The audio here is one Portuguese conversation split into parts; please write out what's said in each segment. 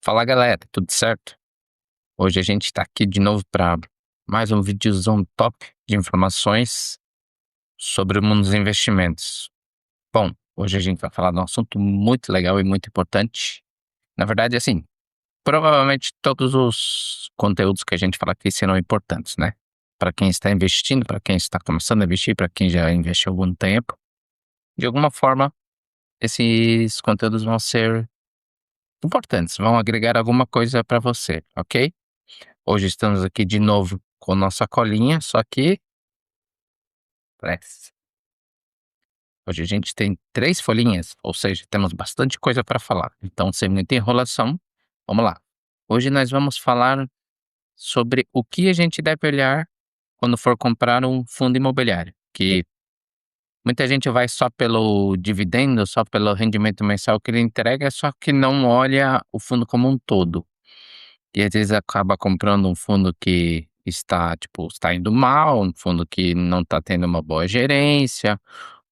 Fala galera, tudo certo? Hoje a gente está aqui de novo para mais um videozão top de informações sobre o mundo dos investimentos. Bom, hoje a gente vai falar de um assunto muito legal e muito importante. Na verdade, assim, provavelmente todos os conteúdos que a gente fala aqui serão importantes, né? Para quem está investindo, para quem está começando a investir, para quem já investiu há algum tempo. De alguma forma, esses conteúdos vão ser importantes, vão agregar alguma coisa para você, ok? Hoje estamos aqui de novo com nossa colinha, só que presta. Hoje a gente tem 3 folhinhas, ou seja, temos bastante coisa para falar. Então, sem muita enrolação, vamos lá. Hoje nós vamos falar sobre o que a gente deve olhar quando for comprar um fundo imobiliário, que muita gente vai só pelo dividendo, só pelo rendimento mensal que ele entrega, só que não olha o fundo como um todo. E às vezes acaba comprando um fundo que está, tipo, está indo mal, um fundo que não está tendo uma boa gerência,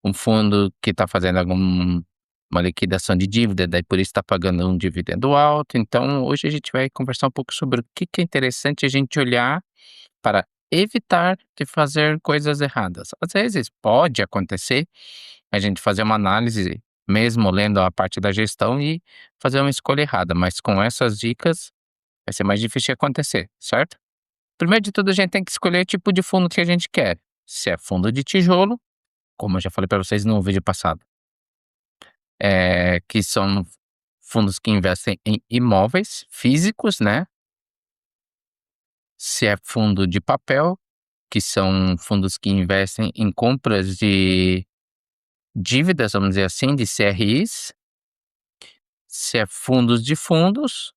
um fundo que está fazendo uma liquidação de dívida, daí por isso está pagando um dividendo alto. Então, hoje a gente vai conversar um pouco sobre o que é interessante a gente olhar para evitar de fazer coisas erradas. Às vezes pode acontecer a gente fazer uma análise, mesmo lendo a parte da gestão e fazer uma escolha errada, mas com essas dicas vai ser mais difícil de acontecer, certo? Primeiro de tudo, a gente tem que escolher o tipo de fundo que a gente quer. Se é fundo de tijolo, como eu já falei para vocês no vídeo passado, que são fundos que investem em imóveis físicos, né? Se é fundo de papel, que são fundos que investem em compras de dívidas, vamos dizer assim, de CRIs. Se é fundos de fundos,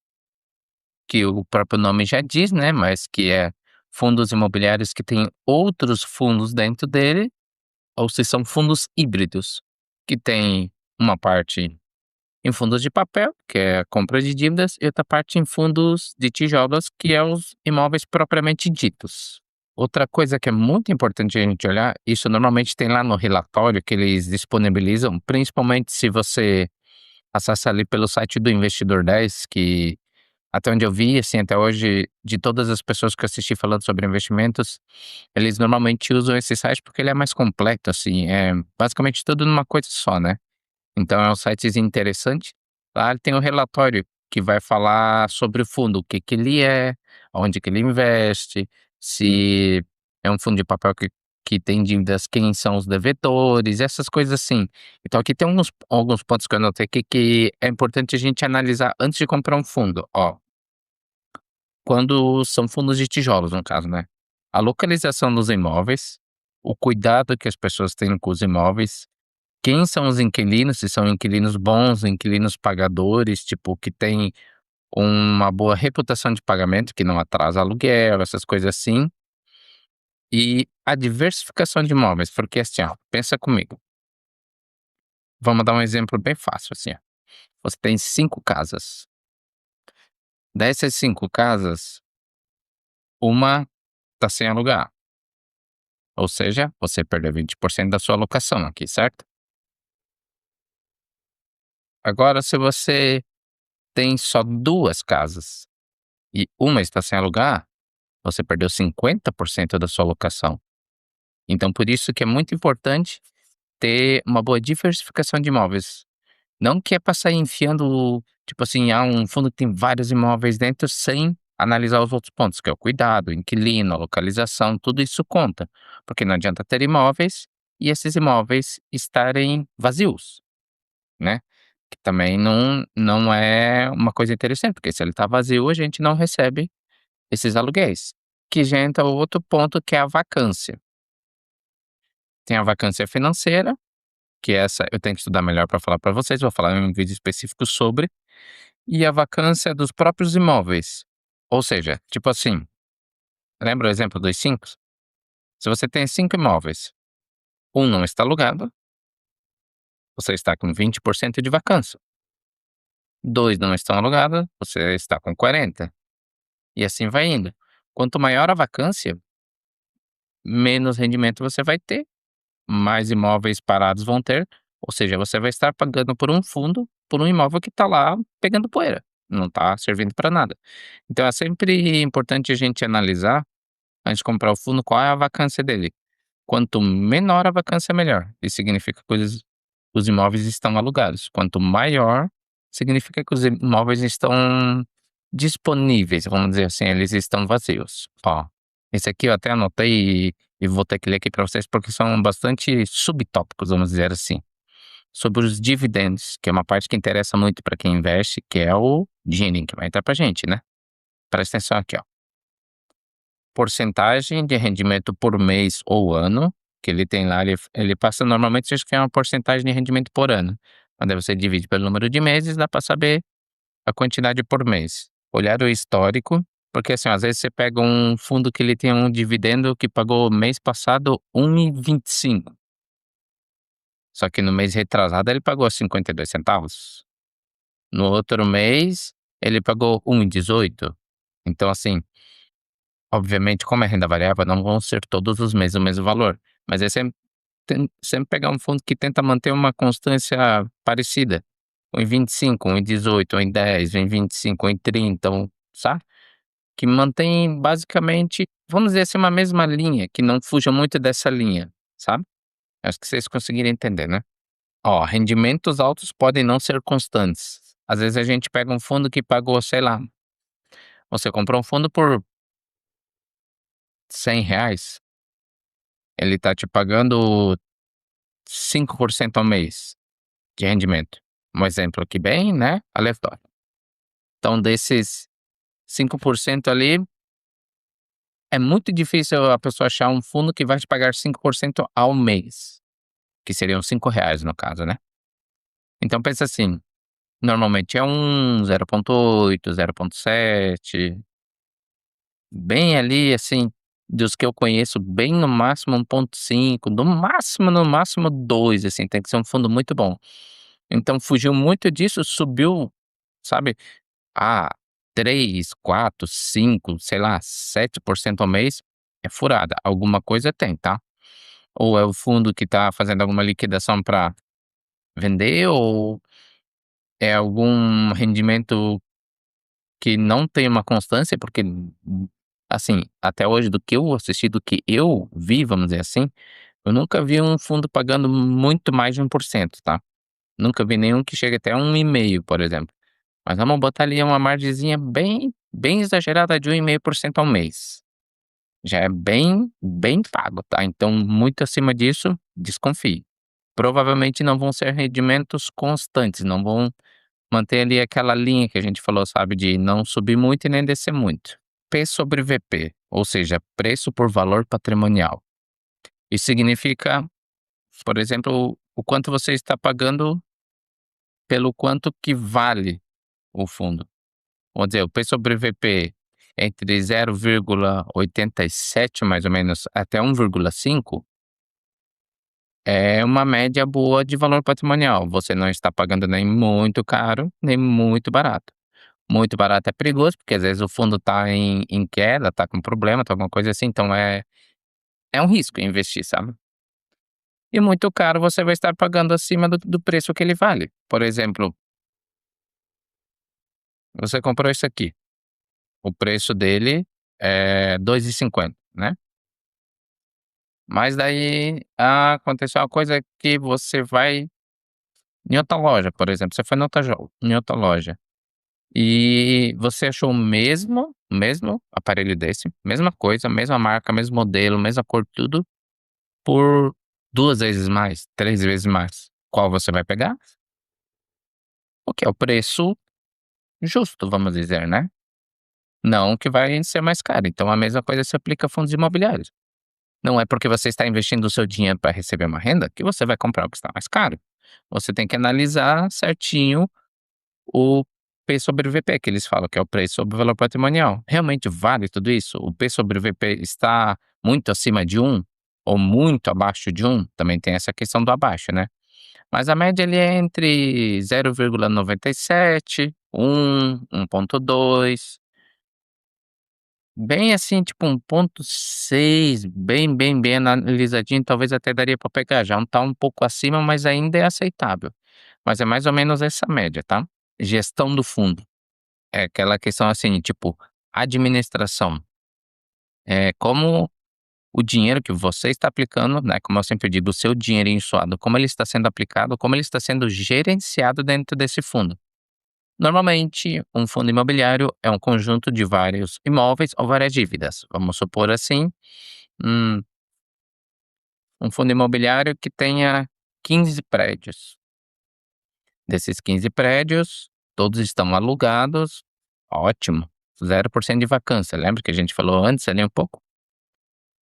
que o próprio nome já diz, né? Mas que é fundos imobiliários que têm outros fundos dentro dele, ou se são fundos híbridos, que tem uma parte em fundos de papel, que é a compra de dívidas, e outra parte em fundos de tijolos, que é os imóveis propriamente ditos. Outra coisa que é muito importante a gente olhar, isso normalmente tem lá no relatório que eles disponibilizam, principalmente se você acessa ali pelo site do Investidor 10, que até onde eu vi, assim, até hoje, de todas as pessoas que eu assisti falando sobre investimentos, eles normalmente usam esse site porque ele é mais completo, assim, é basicamente tudo numa coisa só, né? Então é um site interessante. Lá ele tem um relatório que vai falar sobre o fundo, o que que ele é, onde que ele investe, se é um fundo de papel que tem dívidas, quem são os devedores, essas coisas assim. Então aqui tem alguns pontos que eu anotei aqui que é importante a gente analisar antes de comprar um fundo. Ó, quando são fundos de tijolos, no caso, né? A localização dos imóveis, o cuidado que as pessoas têm com os imóveis, quem são os inquilinos, se são inquilinos bons, inquilinos pagadores, tipo, que têm uma boa reputação de pagamento, que não atrasa aluguel, essas coisas assim. E a diversificação de imóveis, porque assim, ó, pensa comigo. Vamos dar um exemplo bem fácil, assim, ó. Você tem 5 casas. Dessas 5 casas, uma está sem alugar. Ou seja, você perdeu 20% da sua alocação aqui, certo? Agora, se você tem só 2 casas e uma está sem alugar, você perdeu 50% da sua alocação. Então, por isso que é muito importante ter uma boa diversificação de imóveis. Não que é para sair enfiando, tipo assim, um fundo que tem vários imóveis dentro sem analisar os outros pontos, que é o cuidado, o inquilino, a localização, tudo isso conta. Porque não adianta ter imóveis e esses imóveis estarem vazios, né? Que também não é uma coisa interessante, porque se ele está vazio, a gente não recebe esses aluguéis. Que já entra o outro ponto, que é a vacância. Tem a vacância financeira, que essa eu tenho que estudar melhor para falar para vocês, vou falar em um vídeo específico sobre, e a vacância dos próprios imóveis. Ou seja, tipo assim, lembra o exemplo dos 5? Se você tem 5 imóveis, um não está alugado, você está com 20% de vacância. 2 não estão alugados, você está com 40. E assim vai indo. Quanto maior a vacância, menos rendimento você vai ter, mais imóveis parados vão ter, ou seja, você vai estar pagando por um fundo, por um imóvel que está lá pegando poeira. não tá servindo para nada. Então é sempre importante a gente analisar, antes de comprar o fundo, qual é a vacância dele. Quanto menor a vacância, melhor. Isso significa que os imóveis estão alugados. Quanto maior, significa que os imóveis estão disponíveis, vamos dizer assim, eles estão vazios. Ó, esse aqui eu até anotei e vou ter que ler aqui para vocês, porque são bastante subtópicos, vamos dizer assim. Sobre os dividendos, que é uma parte que interessa muito para quem investe, que é o dinheirinho que vai entrar pra gente, né. Presta atenção aqui, ó. Porcentagem de rendimento por mês ou ano, que ele tem lá, ele passa normalmente, acho que é uma porcentagem de rendimento por ano. Mas daí você divide pelo número de meses, dá para saber a quantidade por mês. Olhar o histórico, porque assim, às vezes você pega um fundo que ele tem um dividendo que pagou mês passado 1,25, só que no mês retrasado ele pagou 52 centavos. No outro mês, ele pagou 1,18. Então assim, obviamente, como é renda variável, não vão ser todos os meses o mesmo valor, mas é sempre pegar um fundo que tenta manter uma constância parecida, 1,25, 1,18, 1,10, 1,25, 1,30, sabe? Que mantém basicamente, vamos dizer assim, uma mesma linha, que não fuja muito dessa linha, sabe? Acho que vocês conseguiram entender, né? Ó, rendimentos altos podem não ser constantes. Às vezes a gente pega um fundo que pagou, sei lá, você comprou um fundo por R$ 100, ele tá te pagando 5% ao mês de rendimento. Um exemplo aqui bem, né, aleatório. Então desses 5% ali, é muito difícil a pessoa achar um fundo que vai te pagar 5% ao mês, que seriam R$ 5 no caso, né. Então pensa assim, normalmente é 0,8, 0,7, bem ali, assim, dos que eu conheço, bem no máximo 1,5, no máximo 2, assim, tem que ser um fundo muito bom. Então fugiu muito disso, subiu, sabe, a 3, 4, 5, sei lá, 7% ao mês, é furada, alguma coisa tem, tá. Ou é o fundo que tá fazendo alguma liquidação para vender, ou é algum rendimento que não tem uma constância, porque, assim, até hoje do que eu assisti, do que eu vi, vamos dizer assim, eu nunca vi um fundo pagando muito mais de 1%, tá. Nunca vi nenhum que chegue até 1,5, por exemplo. Mas vamos botar ali uma margenzinha bem exagerada de 1,5% ao mês. Já é bem pago, tá. Então muito acima disso, desconfie. Provavelmente não vão ser rendimentos constantes, não vão manter ali aquela linha que a gente falou, sabe, de não subir muito e nem descer muito. P sobre VP, ou seja, preço por valor patrimonial. Isso significa, por exemplo, o quanto você está pagando pelo quanto que vale o fundo. Vamos dizer, o P sobre VP entre 0,87 mais ou menos até 1,5 é uma média boa de valor patrimonial. Você não está pagando nem muito caro, nem muito barato. Muito barato é perigoso, porque às vezes o fundo está em queda, está com problema, está alguma coisa assim, então é um risco investir, sabe. E muito caro você vai estar pagando acima do preço que ele vale. Por exemplo, você comprou isso aqui, o preço dele é 2,50, né. Mas daí aconteceu uma coisa que você vai em outra loja, por exemplo, você foi em outra loja, e você achou o mesmo aparelho desse, mesma coisa, mesma marca, mesmo modelo, mesma cor, tudo por 2 vezes mais, 3 vezes mais. Qual você vai pegar? O que é o preço justo, vamos dizer, né. Não que vai ser mais caro. Então a mesma coisa se aplica a fundos imobiliários. Não é porque você está investindo o seu dinheiro para receber uma renda que você vai comprar o que está mais caro. Você tem que analisar certinho o P sobre VP, que eles falam que é o preço sobre o valor patrimonial. Realmente vale tudo isso? O P sobre VP está muito acima de 1 ou muito abaixo de 1? Também tem essa questão do abaixo, né. Mas a média ali é entre 0,97, 1, 1,2, bem assim, tipo 1,6, bem analisadinho, talvez até daria para pegar, já tá um pouco acima, mas ainda é aceitável. Mas é mais ou menos essa média, tá. Gestão do fundo. é aquela questão, assim, tipo, administração. É como o dinheiro que você está aplicando, né, como eu sempre digo, o seu dinheirinho suado, como ele está sendo aplicado, como ele está sendo gerenciado dentro desse fundo. Normalmente, um fundo imobiliário é um conjunto de vários imóveis ou várias dívidas. Vamos supor assim, um um fundo imobiliário que tenha 15 prédios. Desses 15 prédios, todos estão alugados, ótimo, 0% de vacância. Lembra que a gente falou antes ali um pouco?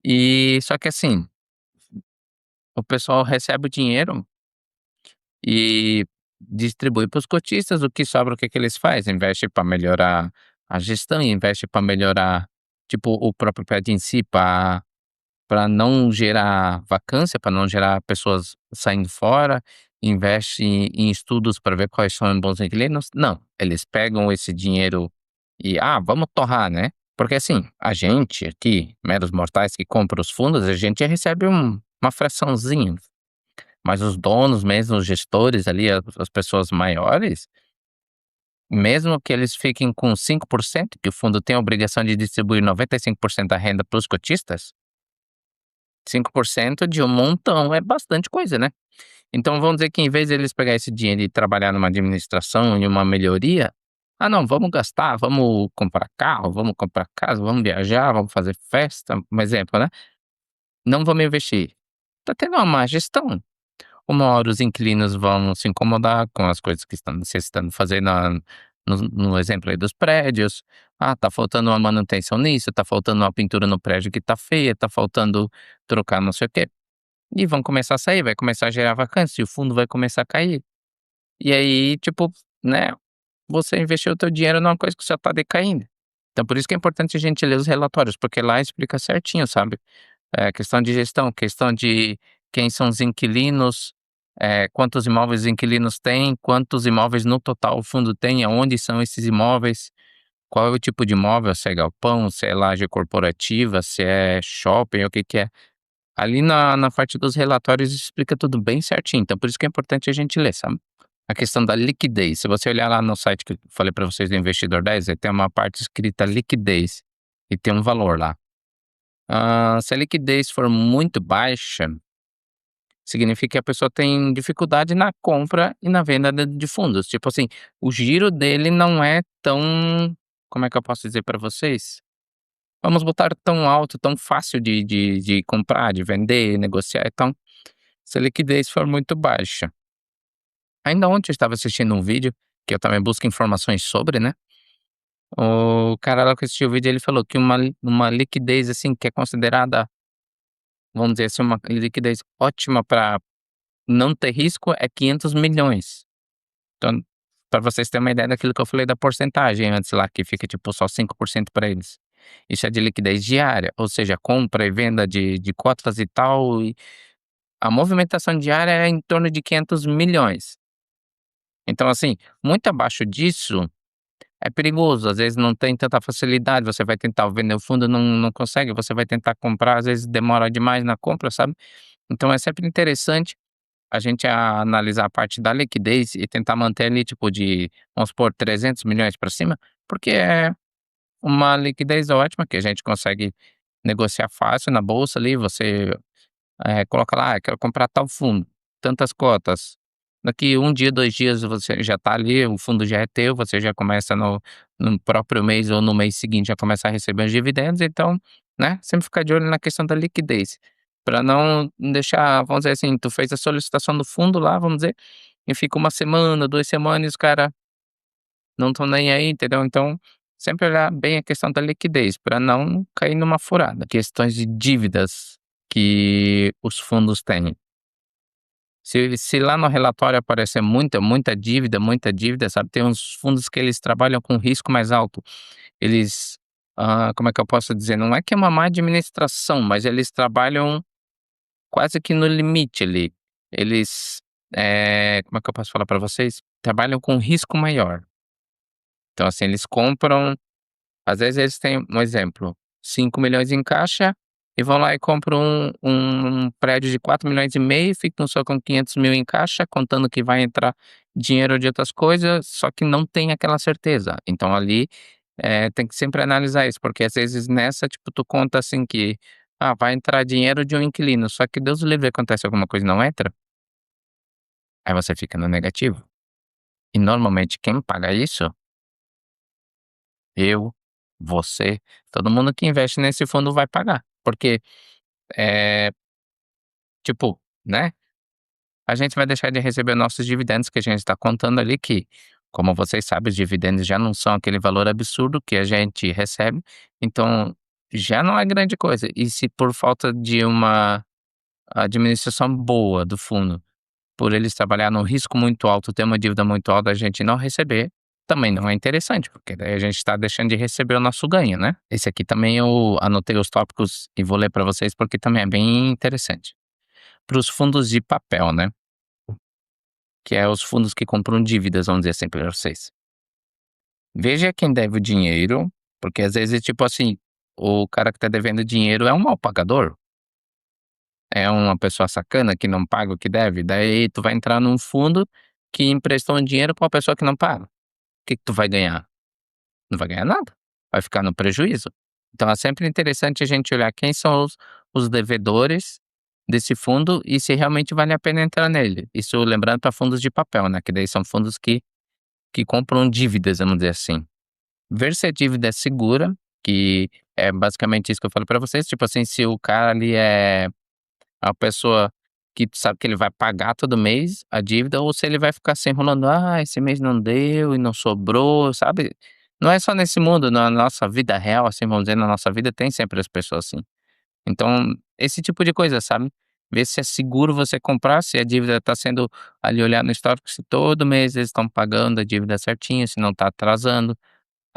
E só que assim, o pessoal recebe o dinheiro e distribui para os cotistas, o que sobra, o que que eles fazem? Investe para melhorar a gestão, investe para melhorar, tipo, o próprio prédio em si, para não gerar vacância, para não gerar pessoas saindo fora, investe em estudos para ver quais são os bons inquilinos. Não, eles pegam esse dinheiro e: "Ah, vamos torrar", né. Porque assim, a gente aqui, meros mortais que compra os fundos, a gente recebe uma fraçãozinha. Mas os donos mesmo, os gestores ali, as pessoas maiores, mesmo que eles fiquem com 5%, que o fundo tem a obrigação de distribuir 95% da renda para os cotistas, 5% de um montão é bastante coisa, né. Então vamos dizer que em vez de eles pegar esse dinheiro e trabalhar numa administração, em uma melhoria, "Ah não, vamos gastar, vamos comprar carro, vamos comprar casa, vamos viajar, vamos fazer festa", um exemplo, né. Não vamos investir. Tá tendo uma má gestão. Uma hora os inquilinos vão se incomodar com as coisas que estão necessitando fazer no exemplo aí dos prédios. "Ah, tá faltando uma manutenção nisso, tá faltando uma pintura no prédio que tá feia, tá faltando trocar não sei o quê". E vão começar a sair, vai começar a gerar vacância e o fundo vai começar a cair. E aí, tipo, né, você investiu o teu dinheiro numa coisa que já tá decaindo. Então por isso que é importante a gente ler os relatórios, porque lá explica certinho, sabe? Questão de gestão, questão de quem são os inquilinos, quantos imóveis os inquilinos têm, quantos imóveis no total o fundo tem, aonde são esses imóveis, qual é o tipo de imóvel, se é galpão, se é laje corporativa, se é shopping, o que que é. Ali na parte dos relatórios explica tudo bem certinho, então por isso que é importante a gente ler, sabe. A questão da liquidez, se você olhar lá no site que eu falei para vocês do Investidor 10, aí tem uma parte escrita liquidez, e tem um valor lá. Se a liquidez for muito baixa, significa que a pessoa tem dificuldade na compra e na venda de fundos. Tipo assim, o giro dele não é tão, como é que eu posso dizer para vocês? Vamos botar tão alto, tão fácil de comprar, de vender, negociar. Então, se a liquidez for muito baixa. Ainda ontem eu estava assistindo um vídeo, que eu também busco informações sobre, né? O cara lá que assistiu o vídeo, ele falou que uma liquidez, assim, que é considerada, vamos dizer assim, uma liquidez ótima para não ter risco é 500 milhões. Então, para vocês terem uma ideia daquilo que eu falei da porcentagem antes lá, que fica tipo só 5% para eles. Isso é de liquidez diária, ou seja, compra e venda de cotas e tal, e a movimentação diária é em torno de 500 milhões. Então, assim, muito abaixo disso é perigoso, às vezes não tem tanta facilidade, você vai tentar vender o fundo, não consegue, você vai tentar comprar, às vezes demora demais na compra, sabe. Então é sempre interessante a gente analisar a parte da liquidez e tentar manter ali, tipo, de, vamos supor, 300 milhões para cima, porque é uma liquidez ótima que a gente consegue negociar fácil na bolsa ali, você, coloca lá: "Ah, quero comprar tal fundo, tantas cotas". Daqui um dia, 2 dias você já tá ali, o fundo já é teu, você já começa no próprio mês ou no mês seguinte já começa a receber os dividendos, então, né, sempre ficar de olho na questão da liquidez, para não deixar, vamos dizer assim, tu fez a solicitação do fundo lá, vamos dizer, e fica uma semana, 2 semanas e os cara não estão nem aí, entendeu. Então, sempre olhar bem a questão da liquidez, para não cair numa furada. Questões de dívidas que os fundos têm. Se lá no relatório aparecer muita dívida, sabe, tem uns fundos que eles trabalham com risco mais alto. Eles, como é que eu posso dizer? Não é que é uma má administração, mas eles trabalham quase que no limite ali. Eles, como é que eu posso falar para vocês? Trabalham com risco maior. Então, assim, eles compram, às vezes eles têm um exemplo, 5 milhões em caixa, e vão lá e compram um prédio de 4,5 milhões, ficam só com 500 mil em caixa, contando que vai entrar dinheiro de outras coisas, só que não tem aquela certeza. Então ali, tem que sempre analisar isso, porque às vezes nessa, tipo, tu conta assim que, vai entrar dinheiro de um inquilino, só que Deus o livre acontece alguma coisa e não entra, aí você fica no negativo. E normalmente quem paga isso, eu, você, todo mundo que investe nesse fundo vai pagar, porque, eh, tipo, né, a gente vai deixar de receber nossos dividendos que a gente está contando ali que, como vocês sabem, os dividendos já não são aquele valor absurdo que a gente recebe, então já não é grande coisa. E se por falta de uma administração boa do fundo, por eles trabalhar num risco muito alto, ter uma dívida muito alta, a gente não receber, também não é interessante, porque daí a gente está deixando de receber o nosso ganho, né. Esse aqui também eu anotei os tópicos e vou ler para vocês, porque também é bem interessante. Para os fundos de papel, né, que é os fundos que compram dívidas, vamos dizer assim para vocês. Veja quem deve o dinheiro, porque às vezes, tipo assim, o cara que está devendo dinheiro é um mal pagador, é uma pessoa sacana que não paga o que deve, daí tu vai entrar num fundo que emprestou um dinheiro pra uma pessoa que não paga. O que que tu vai ganhar? Não vai ganhar nada, vai ficar no prejuízo. Então é sempre interessante a gente olhar quem são os devedores desse fundo e se realmente vale a pena entrar nele. Isso lembrando para fundos de papel, né, que daí são fundos que compram dívidas, vamos dizer assim. Ver se a dívida é segura, que é basicamente isso que eu falei para vocês, tipo assim, se o cara ali é a pessoa que tu sabe que ele vai pagar todo mês a dívida ou se ele vai ficar se enrolando: "Ah, esse mês não deu e não sobrou", sabe. Não é só nesse mundo, na nossa vida real, assim, vamos dizer, na nossa vida tem sempre as pessoas assim. Então, esse tipo de coisa, sabe. Ver se é seguro você comprar, se a dívida está sendo ali olhar no histórico, se todo mês eles estão pagando a dívida certinho, se não está atrasando.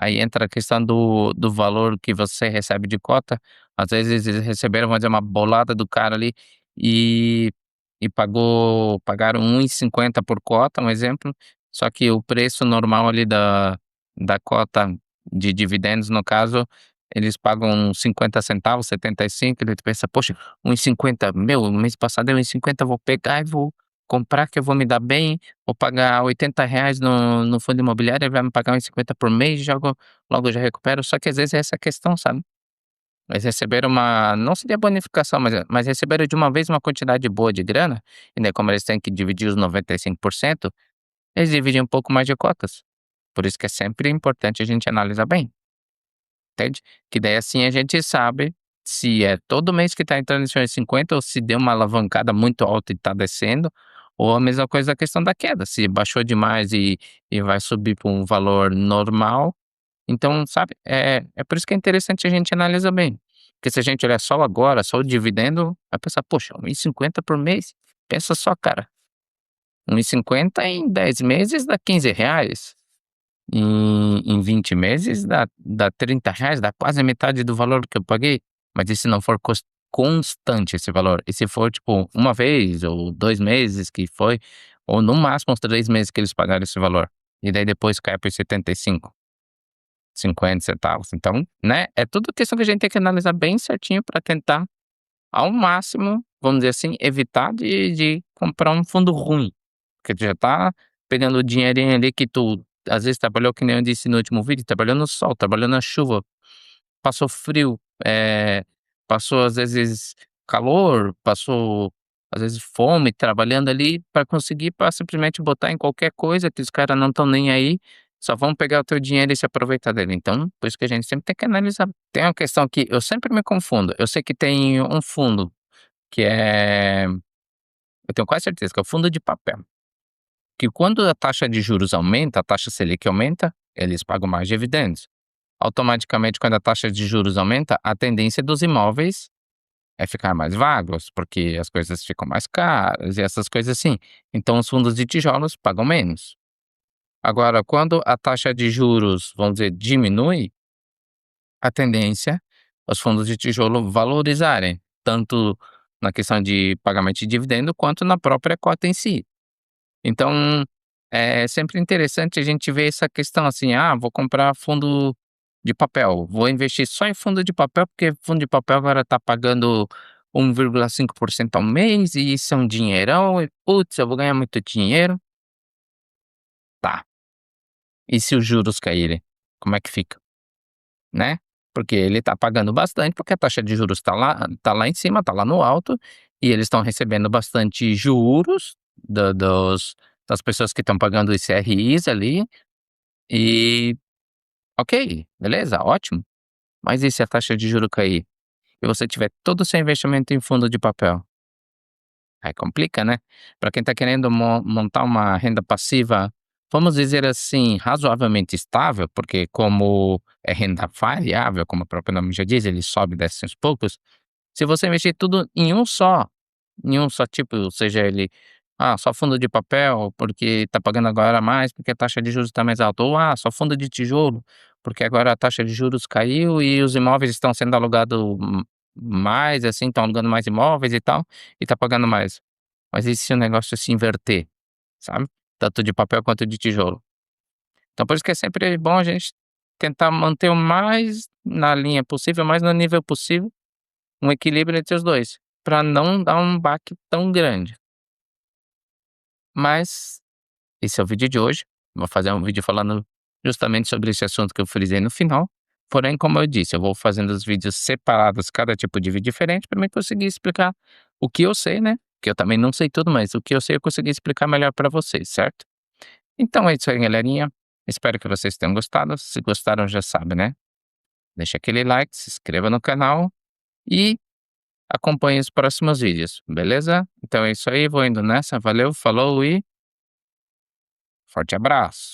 Aí entra a questão do valor que você recebe de cota, às vezes eles receberam, vamos dizer, uma bolada do cara ali, e pagaram 1,50 por cota, um exemplo, só que o preço normal ali da cota de dividendos, no caso, eles pagam 50 centavos, 75, e daí tu pensa: "Poxa, 1,50, meu, no mês passado é 1,50, vou pegar e vou comprar que eu vou me dar bem, vou pagar R$ 80 no fundo imobiliário, ele vai me pagar 1,50 por mês, jogo logo eu já recupero", só que às vezes é essa a questão, sabe. Eles receberam uma não seria bonificação, mas receberam de uma vez uma quantidade boa de grana, e daí como eles têm que dividir os 95%, eles dividem um pouco mais de cotas. Por isso que é sempre importante a gente analisar bem, entende. Que daí assim a gente sabe se é todo mês que tá entrando esses 50 ou se deu uma alavancada muito alta e tá descendo, ou a mesma coisa a questão da queda, se baixou demais e vai subir para um valor normal, então, sabe, é por isso que é interessante a gente analisar bem. Porque se a gente olhar só agora, só o dividendo, vai pensar: "Poxa, 1,50 por mês, pensa só cara, 1,50 em 10 meses dá R$ 15, em 20 meses dá R$ 30, dá quase a metade do valor que eu paguei". Mas e se não for constante esse valor? E se for, tipo, uma vez ou 2 meses que foi, ou no máximo uns 3 meses que eles pagaram esse valor, e daí depois cai para 75, 50 centavos. Então, né, é tudo questão que a gente tem que analisar bem certinho para tentar, ao máximo, vamos dizer assim, evitar de comprar um fundo ruim, porque tu já tá pegando o dinheirinho ali que tu, às vezes, trabalhou, que nem eu disse no último vídeo, trabalhou no sol, trabalhou na chuva, passou frio, passou às vezes calor, passou às vezes fome, trabalhando ali para conseguir, para simplesmente botar em qualquer coisa que os caras não estão nem aí, só vão pegar o teu dinheiro e se aproveitar dele. Então, por isso que a gente sempre tem que analisar. Tem uma questão que eu sempre me confundo, eu sei que tem um fundo que eu tenho quase certeza que é o fundo de papel, que quando a taxa de juros aumenta, a taxa Selic aumenta, eles pagam mais dividendos. Automaticamente, quando a taxa de juros aumenta, a tendência dos imóveis é ficar mais vagos, porque as coisas ficam mais caras e essas coisas assim. Então os fundos de tijolos pagam menos. Agora, quando a taxa de juros, vamos dizer, diminui, a tendência é os fundos de tijolo valorizarem, tanto na questão de pagamento de dividendo, quanto na própria cota em si. Então, é sempre interessante a gente ver essa questão assim: "Ah, vou comprar fundo de papel. Vou investir só em fundo de papel, porque fundo de papel agora tá pagando 1,5% ao mês e isso é um dinheirão e, putz, eu vou ganhar muito dinheiro. Tá, e se os juros caírem, como é que fica, né? Porque ele tá pagando bastante, porque a taxa de juros tá lá em cima, tá lá no alto, e eles estão recebendo bastante juros da dos das pessoas que estão pagando ICRIs ali, e ok, beleza, ótimo. Mas e se a taxa de juro cair e você tiver todo o seu investimento em fundo de papel? Aí complica, né. Para quem está querendo montar uma renda passiva, vamos dizer assim, razoavelmente estável, porque como é renda variável, como o próprio nome já diz, ele sobe e desce aos poucos. Se você investir tudo em um só tipo, seja ele, só fundo de papel, porque está pagando agora mais, porque a taxa de juros está mais alta, ou, só fundo de tijolo, porque agora a taxa de juros caiu e os imóveis estão sendo alugados mais, assim, estão alugando mais imóveis e tal, e está pagando mais. Mas e se o negócio se inverter, sabe, tanto de papel quanto de tijolo? Então por isso que é sempre bom a gente tentar manter o mais na linha possível, mais no nível possível, um equilíbrio entre os 2, para não dar um baque tão grande. Mas esse é o vídeo de hoje. Vou fazer um vídeo falando justamente sobre esse assunto que eu frisei no final. Porém, como eu disse, eu vou fazendo os vídeos separados, cada tipo de vídeo diferente, para mim conseguir explicar o que eu sei, né? Que eu também não sei tudo, mas o que eu sei eu consegui explicar melhor para vocês, certo? Então é isso aí, galerinha. Espero que vocês tenham gostado. Se gostaram, já sabe, né? Deixa aquele like, se inscreva no canal e acompanhe os próximos vídeos, beleza? Então é isso aí, vou indo nessa. Valeu, falou e forte abraço.